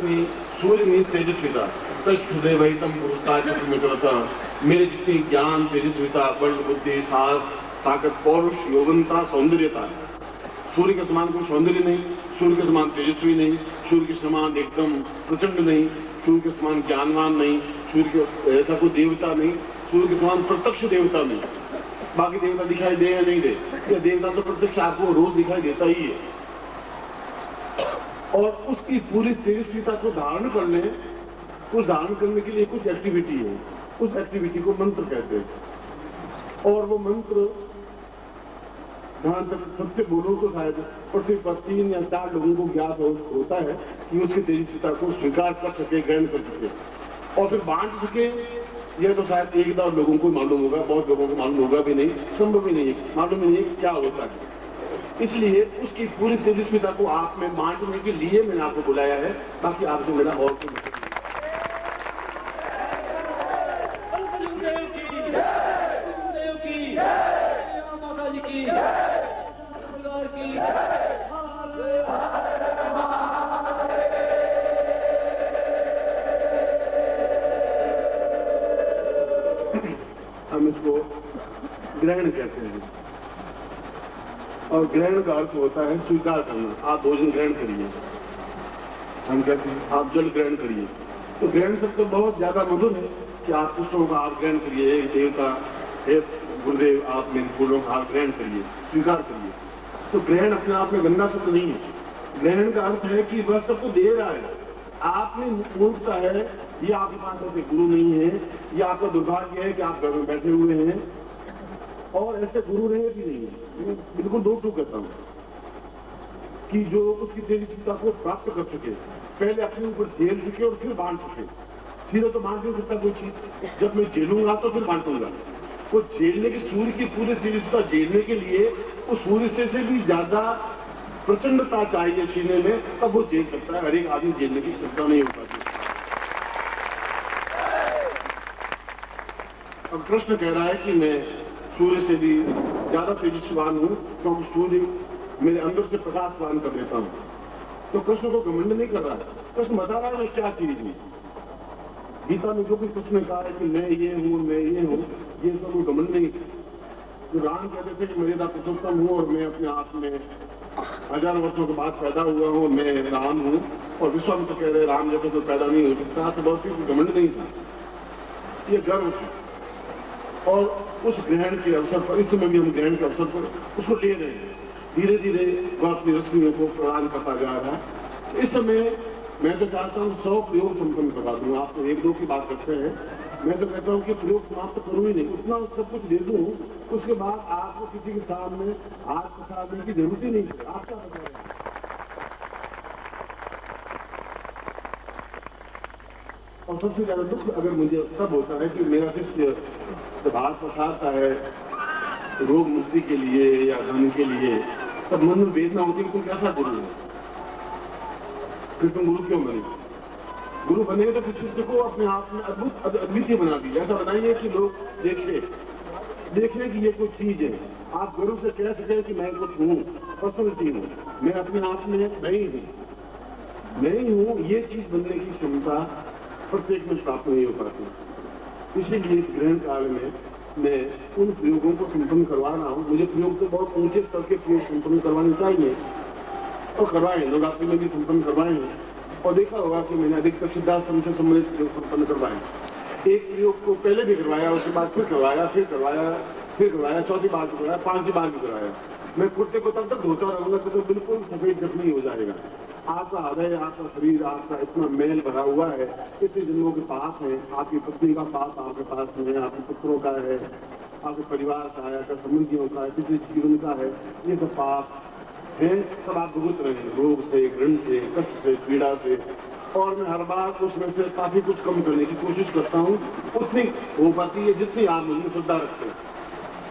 तेजस्वी, सूर्य में तेजस्विता, कष्टदेवहितम पुरुषता, मेरे जितनी ज्ञान, तेजस्विता, बल, बुद्धि, साहस, ताकत, पौरुष, यौवनता, सौंदर्यता, सूर्य के समान कोई सौंदर्य नहीं, सूर्य के समान तेजस्वी नहीं, सूर्य के समान एकदम प्रचंड नहीं, सूर्य के समान ज्ञानवान नहीं, सूर्य के ऐसा कोई देवता नहीं, सूर्य के समान प्रत्यक्ष देवता नहीं। बाकी देवता दिखाई दे या नहीं दे, या देवता तो प्रत्यक्ष आपको रोज दिखाई देता ही है। और उसकी पूरी तेजस्विता को धारण करने, उस धारण करने के लिए कुछ एक्टिविटी है, उस एक्टिविटी को मंत्र कहते हैं। और वो मंत्र जहां तक सबसे बोलो तो शायद पृथ्वी पर 3 या 4 लोगों को ज्ञात होता है कि उसकी तेजस्विता को स्वीकार कर सके, ग्रहण कर सके और फिर बांट सके। यह तो शायद 1-2 लोगों को मालूम होगा, बहुत लोगों को मालूम होगा भी नहीं, संभव ही नहीं है, मालूम ही नहीं क्या होता है। इसलिए उसकी पूरी तेजस्विता को आप में बांटने के लिए मैंने आपको बुलाया है, बाकी आपसे मेरा और कोई हम इसको ग्रहण कहते हैं और ग्रहण का अर्थ होता है स्वीकार करना। आप भोजन ग्रहण करिए, हम कहते हैं आप जल ग्रहण करिए। तो ग्रहण शब्द तो बहुत ज्यादा मधुर है कि आप पुष्पों का हार ग्रहण करिए, देवता हे गुरुदेव आप मेरे फूलों का हार ग्रहण करिए, स्वीकार करिए। तो ग्रहण अपने आप में गंदा शब्द नहीं है। ग्रहण का अर्थ है कि वह सबको दे रहा है, आपने मूर्खता है, ये आपके पास ऐसे गुरु नहीं है, ये आपका दुर्भाग्य है कि आप घर में बैठे हुए हैं और ऐसे गुरु रहे भी नहीं है। बिल्कुल दो टूक कहता हूँ कि जो उसकी तेजस्विता को प्राप्त कर सके, पहले अपने ऊपर झेल सके और फिर बांट सके। सीधा तो बांट नहीं सकता कोई चीज, जब मैं झेलूंगा तो फिर बांटूंगा। वो झेलने की, सूर्य की पूरी तेजस्विता झेलने के लिए उस सूर्य से भी ज्यादा प्रचंडता चाहिए सीने में, तब वो झेल सकता है। हर एक आदमी झेलने की क्षमता नहीं हो पाती। अब कृष्ण कह रहा है कि मैं सूर्य से भी ज्यादा तेजस्वान हूं, क्योंकि सूर्य मेरे अंदर से प्रकाशवान कर देता हूं। तो कृष्ण को घमंड नहीं कर रहा है, कृष्ण बता रहा है मैं क्या चीज हूं। गीता में जो कुछ कृष्ण ने कहा है कि मैं ये हूं, मैं ये हूं, ये सब घमंड नहीं। तो राम कहते थे कि मर्यादा पुरुषोत्तम हूं और मैं अपने आप में 1000 वर्षों के बाद पैदा हुआ हूं, मैं राम हूं। और विश्वामित्र कह रहे राम जैसे तो पैदा नहीं हो सकता। तो बहुत ही घमंड नहीं था, ये गर्व था। और उस ग्रहण के अवसर पर, इस समय भी हम ग्रहण के अवसर पर उसको ले रहे हैं, धीरे धीरे वह अपनी रश्मियों को प्रदान करता जा रहा है। इस समय मैं तो चाहता हूँ 100 प्रयोग संपन्न करवा दूँ। आप तो 1-2 की बात करते हैं, मैं तो कहता हूँ कि प्रयोग समाप्त करूँ ही नहीं, उतना सब कुछ दे दूँ, उसके बाद आपको किसी के सामने हाथ पसारने की जरूरत ही नहीं है। आपका और सबसे ज्यादा दुख अगर मुझे तब होता है कि मेरा शिष्य जब हाथ पसारता है रोग मुक्ति के लिए या धन के लिए, तब मन में वेदना होती है कि तुम कैसा गुरु है, फिर तुम गुरु क्यों बने। गुरु बनेंगे तो फिर शिष्य को अपने आप में अद्भुत अद्वितीय बना दीजिए। ऐसा बनाइए कि लोग देखें कि ये कोई चीज है। आप गुरु से कह सके कि मैं कुछ हूँ, पर्सनलिटी हूँ, मैं अपने आप में नहीं हूँ, ये चीज बनने की क्षमता प्रत्येक में प्राप्त नहीं हो पाती। इसीलिए इस ग्रहण काल में मैं उन प्रयोगों को संपन्न करवा रहा हूँ। मुझे प्रयोग तो बहुत ऊंचे स्तर के प्रयोग संपन्न करवाने चाहिए और करवाए, नवरात्रि में भी संपन्न करवाए हैं। और देखा होगा कि मैंने अधिकतर सिद्धाश्रम से संबंधित प्रयोग संपन्न करवाए। एक प्रयोग को पहले भी करवाया, उसके बाद फिर करवाया, चौथी बार भी करवाया, 5वीं बार भी करवाया। मैं कुर्ते को तब तक धोता रहूंगा तो बिल्कुल सफेद जख्मी हो जाएगा। आपका हृदय, आपका शरीर, आपका इतना मेल भरा हुआ है, इतने जन्मों के पास है, आपकी पत्नी का पाप आपके पास है, आपके पुत्रों का है, आपके परिवार का है, आपके संबंधियों का है, पिछले जीवन का है, ये सब पाप है, सब आप भुगत रहे हैं, रोग से, ऋण से, कष्ट से, पीड़ा से। और मैं हर बार उसमें से काफी कुछ कम करने की कोशिश करता हूँ। उतनी हो पाती है जितनी आप मुझे श्रद्धा रखते हैं।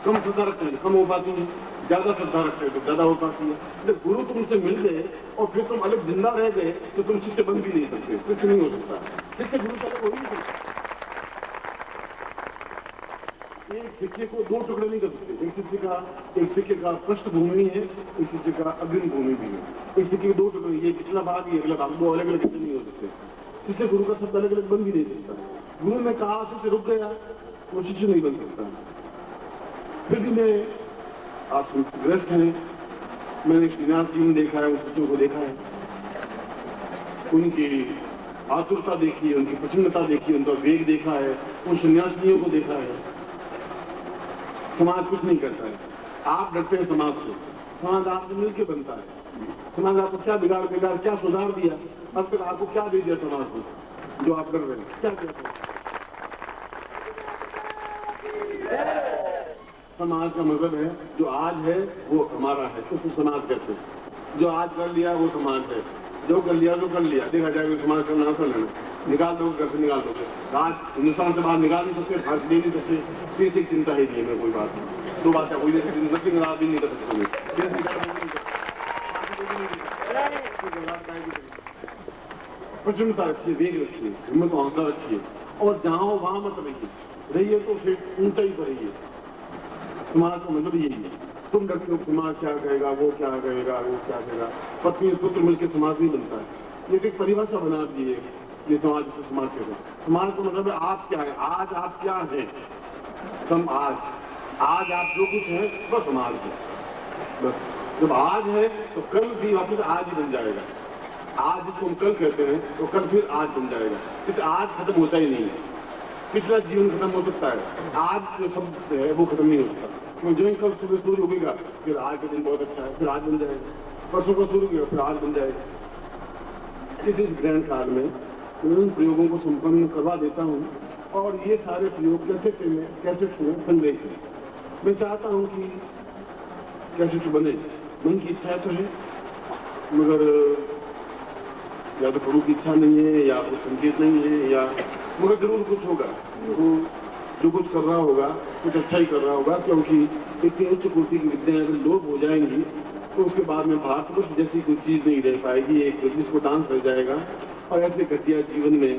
कम श्रद्धा रखते हैं कम हो पाती है, ज्यादा श्रद्धा रखते हैं तो ज्यादा हो पाती है। जब गुरु तुमसे मिल गए और फिर तुम अलग जिंदा रह गए तो तुम शिष्य बन भी नहीं सकते, कुछ नहीं हो सकता। शिष्य गुरु से अलग हो ही नहीं सकता। एक सिक्के को दो टुकड़े नहीं कर सकते। एक सिक्के का पृष्ठभूमि है, एक सिक्के का अग्रिम भूमि भी है। एक सिक्के के दो टुकड़े, ये पिछला भाग, ये अगला भाग, दो अलग अलग हिस्से नहीं हो सकते। इसलिए गुरु का शब्द अलग अलग बन भी नहीं सकता। गुरु ने कहा से रुक गया, वो शिष्य नहीं बन सकता। फिर भी मैं आप ग्रस्त हैं, मैंने श्रीनाथ जी ने देखा है, उन शिष्यों को देखा है, उनकी आतुरता देखी है, उनकी प्रसन्नता देखी है, उनका वेग देखा है, उन सन्यासियों को देखा है। समाज कुछ नहीं करता है, आप डरते हैं समाज से, समाज आपसे मिलकर बनता है। समाज आपको क्या बिगाड़ देगा, क्या सुधार दिया, अब तक आपको क्या दे दिया समाज को जो आप डर रहे हैं, क्या कहते हैं? समाज का मतलब है जो आज है वो हमारा है, तो समाज कहते हैं। जो आज कर लिया वो समाज है, जो कर लिया तो कर लिया, देखा जाएगा समाज का नाम कर लेना, निकाल दो घर से निकाल दो। आज हिंदुस्तान से बाहर निकाल नहीं सकते, फांसी दे नहीं सकते, फिर से चिंता ही नहीं है, कोई बात नहीं। दो बात है, कोई नर्सिंग राज भी नहीं कर सकते। प्रचुरता रखिए, वेग रखिए, हिम्मत हौसला रखिए, और जहाँ हो वहां मत रहिए तो फिर ऊंचाई पर रहिए। समाज का मतलब यही है। तुम डरते हो समाज क्या कहेगा, वो क्या कहेगा, वो क्या कहेगा। पत्नी पुत्र मिलकर समाज नहीं बनता है। ये एक परिभाषा बना दी है, ये समाज से समाज कहते हैं। समाज का मतलब है आप क्या है, आज आप क्या है, आज आप जो कुछ है वह समाज है। बस जब आज है तो कल भी वापस आज ही बन जाएगा। आज जिसको हम कल कहते हैं तो कल फिर आज बन जाएगा। इससे आज खत्म होता ही नहीं है। पिछला जीवन खत्म हो सकता है, आज जो शब्द है वो खत्म नहीं हो सकता। तो जो कल सुबह सूर्य उगेगा फिर आज का दिन बहुत अच्छा है, फिर आज बन जाएगा। परसों का सूर्य उगेगा फिर आज बन जाएगा। इस ग्रहण काल में उन प्रयोगों को संपन्न करवा देता हूँ, और ये सारे प्रयोग कैसे में संग्रहित हैं। मैं चाहता हूँ कि कैसे बने, मन की इच्छा तो है, मगर या तो गुरु की इच्छा नहीं है, या कुछ संकेत नहीं है, या मगर जरूर कुछ होगा। वो जो कुछ कर रहा होगा कुछ अच्छा ही कर रहा होगा, क्योंकि इतनी उच्च कोटि की विद्याएं अगर लोप हो जाएंगी तो उसके बाद में भारतवर्ष जैसी कोई चीज नहीं रह पाएगी। एक जिसको डांस रह जाएगा, और ऐसे घटिया जीवन में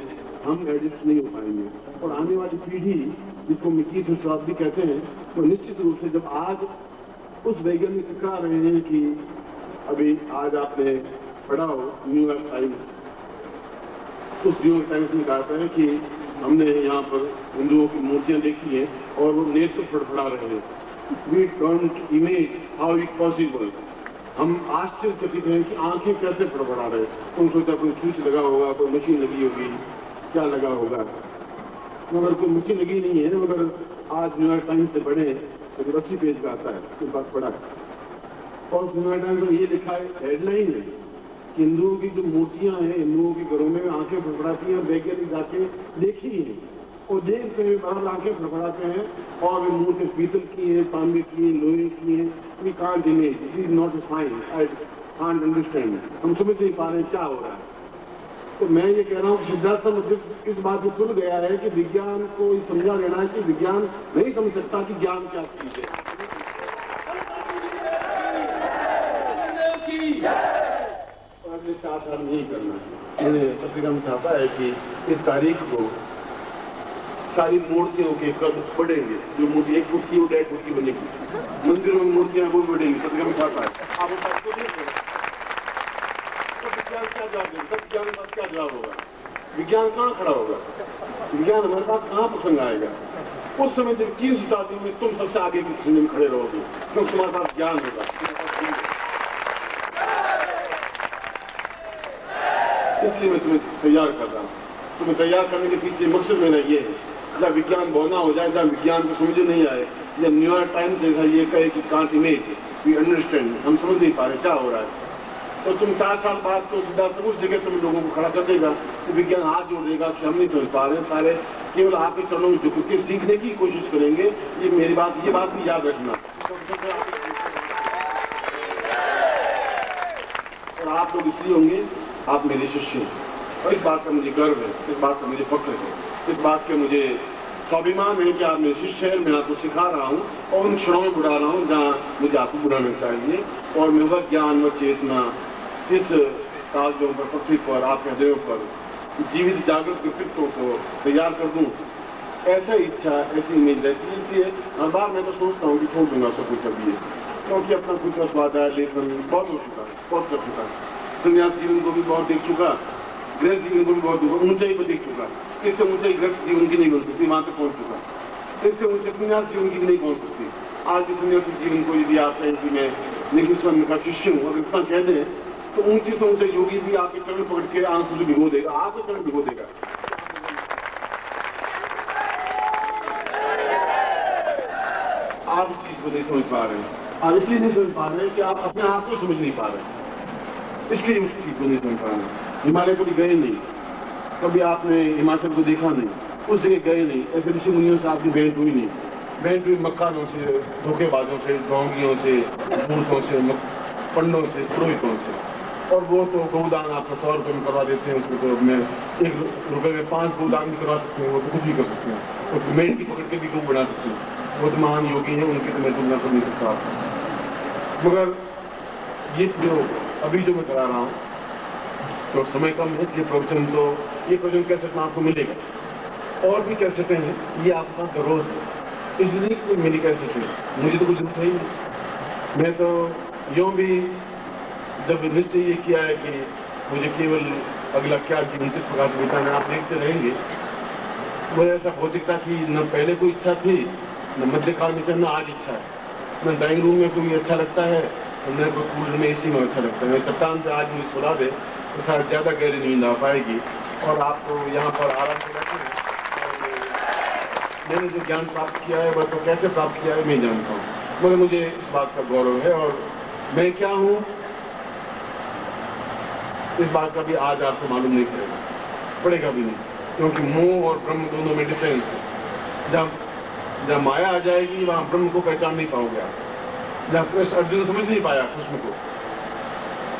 हम एडजस्ट नहीं हो पाएंगे। और आने वाली पीढ़ी जिसको मिकी शताब्दी कहते हैं, तो निश्चित रूप से जब आज उस वैज्ञानिक सिखा रहे हैं कि अभी आज आपने पढ़ा हो न्यूयॉर्क टाइम्स, उस न्यूयॉर्क टाइम्स में कहता है कि हमने यहाँ पर हिंदुओं की मूर्तियां देखी हैं और वो नेत्र फड़फड़ा रहे हैं। We don't imagine how it possible. हम आश्चर्यचकित हैं कि आंखें कैसे फड़फड़ा रहे। तुम सोचा कोई स्विच लगा होगा, कोई मशीन लगी होगी, क्या लगा होगा, मगर कोई मशीन लगी नहीं है। मगर आज न्यूयॉर्क टाइम्स से पढ़े तो 80 पेज का आता है, कुछ बात पढ़ा, और न्यूयॉर्क टाइम्स में ये लिखा है, हेडलाइन है, हिंदुओं की जो मूर्तियां हैं, हिंदुओं के घरों में आंखें फड़फड़ाती हैं, वैज्ञानिक जाके देखी है और देख के बाहर आंखें फड़फड़ाते हैं, और वे मूर्ति पीतल की है, तांबे की है, लोहे की है। We can't imagine, it is not a science, I can't understand. हम समझ नहीं पा रहे हैं क्या हो रहा है। तो मैं ये कह रहा हूँ कि सिद्धार्थ इस बात को सुन गया है कि विज्ञान को समझा देना है कि विज्ञान नहीं समझ सकता कि ज्ञान क्या चीज है। अगले 4 साल नहीं करना है। मैंने पत्रिका में चाहता है कि इस तारीख को सारी मूर्तियों के कद बढ़ेंगे। जो मूर्ति 1 फुट की वो 1.5 फुट की बनेगी, मंदिरों में मूर्तियां वो बढ़ेंगी। पत्रिका में चाहता है आप उस बात को देखो। तो विज्ञान क्या जवाब देगा, सब ज्ञान का क्या जवाब होगा, विज्ञान कहाँ खड़ा होगा, विज्ञान हमारे पास कहाँ प्रसंग आएगा। उस समय जब 20 शताब्दी में तुम सबसे आगे की प्रसंग में खड़े रहोगे, क्योंकि तुम्हारे पास ज्ञान होगा। इसलिए मैं तुम्हें तैयार कर रहा हूँ। तुम्हें तैयार करने के पीछे मकसद मेरा ये है, जब विज्ञान बोलना हो जाए, जब विज्ञान को समझ नहीं आए, जब न्यूयॉर्क टाइम्स जैसा ये कहे कि कांट इमेज वी अंडरस्टैंड, हम समझ नहीं पा रहे क्या हो रहा है, तो तुम 4 साल बाद तो सिद्धार्थ उस जगह तुम लोगों को खड़ा कर देगा तो विज्ञान हाथ जोड़ देगा कि हम नहीं समझ पा रहे, सारे केवल आपके चरणों में झुक के सीखने की कोशिश करेंगे। ये मेरी बात, ये बात भी याद रखना। और आप लोग इसलिए होंगे, आप मेरे शिष्य हैं, और इस बात का मुझे गर्व है, इस बात का मुझे फख्र है, इस बात के मुझे स्वाभिमान है कि आप मेरे शिष्य हैं। मैं आपको सिखा रहा हूँ और उन क्षणों में बुढ़ा रहा हूँ जहाँ मुझे आपको बुढ़ाना चाहिए, और मैं वह ज्ञान व चेतना इस कागजों पर, पृथ्वी पर, आपके हृदयों पर जीवित जागृत व्यक्तित्वों को तैयार कर दूँ ऐसा इच्छा, ऐसी इमेज रहती है। इसलिए हर बार मैं तो सोचता हूँ कि छोड़ दूंगा सब कुछ अभी ये, क्योंकि अपना खुद का स्वाध्याय लेखन बहुत हो चुका है, बहुत कर चुका है। संन्यास जीवन को भी बहुत देख चुका, गृहस्थ जीवन को भी बहुत ऊंचाई पर देख चुका। इससे ऊंचाई गृहस्थ जीवन की नहीं बन सकती, वहां तक पहुंच चुका। इससे ऊंचे संन्यास जीवन की भी नहीं पहुंच सकती। आज के सन्यासी जीवन को यदि आप कहें कि मैं निखिल स्वामी का शिष्य हूँ, अगर इतना कह दें तो ऊंचे से ऊंचे योगी भी आपके चरण पकड़ के आंसू से भिगो देगा, आपके चरण भिगो देगा। आप इस चीज को नहीं समझ पा रहे हैं। आप इसलिए नहीं समझ पा रहे हैं कि आप अपने आप को समझ नहीं पा रहे हैं, इसलिए उस चीज को नहीं समझ पा रहे हैं। हिमालय कभी गए नहीं, कभी आपने हिमाचल को देखा नहीं, उस जगह गए नहीं, ऐसे ऋषि मुनियों से आपकी भेंट हुई नहीं। भेंट हुई मक्कानों से, धोखेबाजों से, ढोंगियों से, मूर्खों से, पंडों से, पुरोहितों से। और वो तो गौदान आपका 100 रुपये में करवा देते हैं, उसको तो मैं 1 रुपये में 5 गौदान भी करवा सकते हैं, वो तो कुछ भी कर सकते हैं, तो मेंढ की पकड़ के भी ग्रुप बना सकते हैं। वो तो महान योगी हैं, उनकी तो मैं तुलना कर नहीं सकता। मगर ये जो अभी जो मैं करा रहा हूँ, तो समय कम है, ये प्रवचन तो ये प्रवचन कैसेट में आपको मिलेगा, और भी कैसेटें हैं, ये आपका जरूर है। इसलिए कोई मेरी कैसेट है, मुझे तो कुछ जरूरत है ही नहीं। मैं तो यूँ भी जब निश्चय ये किया है कि मुझे केवल अगला क्या जीवन किस प्रकार से बिताना, आप देखते रहेंगे। मुझे ऐसा भौतिकता की न पहले कोई इच्छा थी, न मध्यकाल में, न आज इच्छा है। न ड्राइंग रूम में कोई अच्छा लगता है, न कोई कूलर में एसी में अच्छा लगता है। चट्टान पे आज मुझे सुला दे तो शायद ज़्यादा गहरी नींद आ पाएगी, और आपको यहाँ पर आराम से बैठे हैं। मैंने जो ज्ञान प्राप्त किया है वह तो कैसे प्राप्त किया है मैं जानता हूँ, मगर मुझे इस बात का गौरव है। और मैं क्या हूँ इस बात का भी आज आपको मालूम नहीं पड़ेगा भी नहीं, क्योंकि मोह और ब्रह्म दोनों में डिफरेंस है। जब माया आ जाएगी वहां ब्रह्म को पहचान नहीं पाओगे आप। जब कृष्ण अर्जुन समझ नहीं पाया कृष्ण को,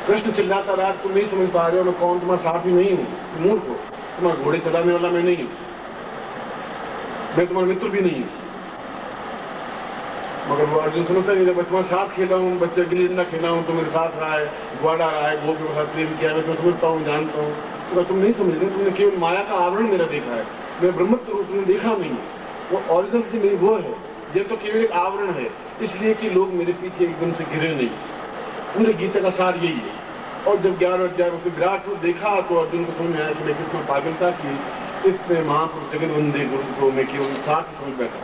कृष्ण चिल्लाता रहा तुम नहीं समझ पा रहे हो, मैं कौन, तुम्हारा साथी नहीं हूँ, मूर्ख हो, तुम्हारा घोड़े चलाने वाला मैं नहीं हूँ, मैं तुम्हारा मित्र भी नहीं हूँ। मगर वो अर्जुन समझता नहीं, जब मैं तुम्हारे साथ खेला हूँ, बच्चे गिल्ली डंडा खेला हूँ, तो मेरे साथ रहा है, गुआड़ा रहा है, गोप के साथ प्रेम किया, मैं समझता हूँ, जानता हूँ। तो तुम नहीं समझ रहे, तुमने केवल माया का आवरण मेरा देखा है, मैं ब्रह्मत्व रूप में देखा नहीं। वो ओरिजिनल की मेरी वो है, ये तो केवल एक आवरण है, इसलिए कि लोग मेरे पीछे एकदम से गिरे नहीं। पूरे गीता का सार यही है। और जब 11 विराट रूप देखा तो अर्जुन को समझ में आया कि मैं कितना पागलता की इतने महापुरुष जगतवंदे गुरु को मैं केवल साथ ही समझ बैठा।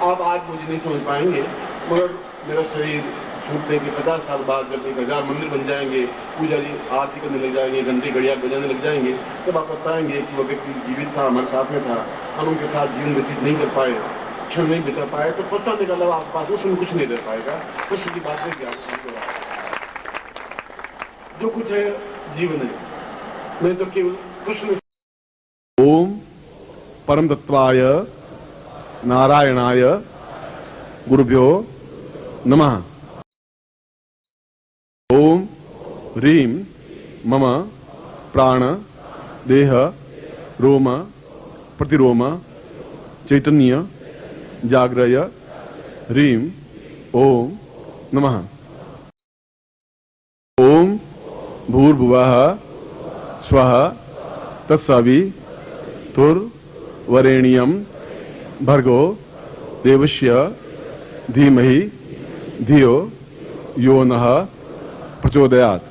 आप आज मुझे नहीं समझ पाएंगे, मगर मेरा शरीर छूटने के 50 साल बाद जब 1000 मंदिर बन जाएंगे, पूजा जी आरती करने लग जाएंगे, घंटे घड़ियाल बजाने लग जाएंगे, तब आप बताएंगे कि वो व्यक्ति जीवित था, हमारे साथ में था, हम उनके साथ जीवन व्यतीत नहीं कर पाए, क्षण नहीं बिता पाए, तो पछताने का अलावा आपके पास उसमें कुछ नहीं रह पाएगा। कुछ की बात नहीं, जो कुछ है जीवन है, मैं तो केवल कृष्ण। ओम परम तत्वाय नारायणाय गुरुभ्यो नमः। ओम ह्रीं मम प्राण देह रोम प्रतिरोम चैतन्य जाग्रय ह्रीं ओम नमः। ओम भूर्भुवः स्वः तत्सवितुर्वरेण्यं भर्गो देवस्य धीमहि धियो यो नः प्रचोदयात्।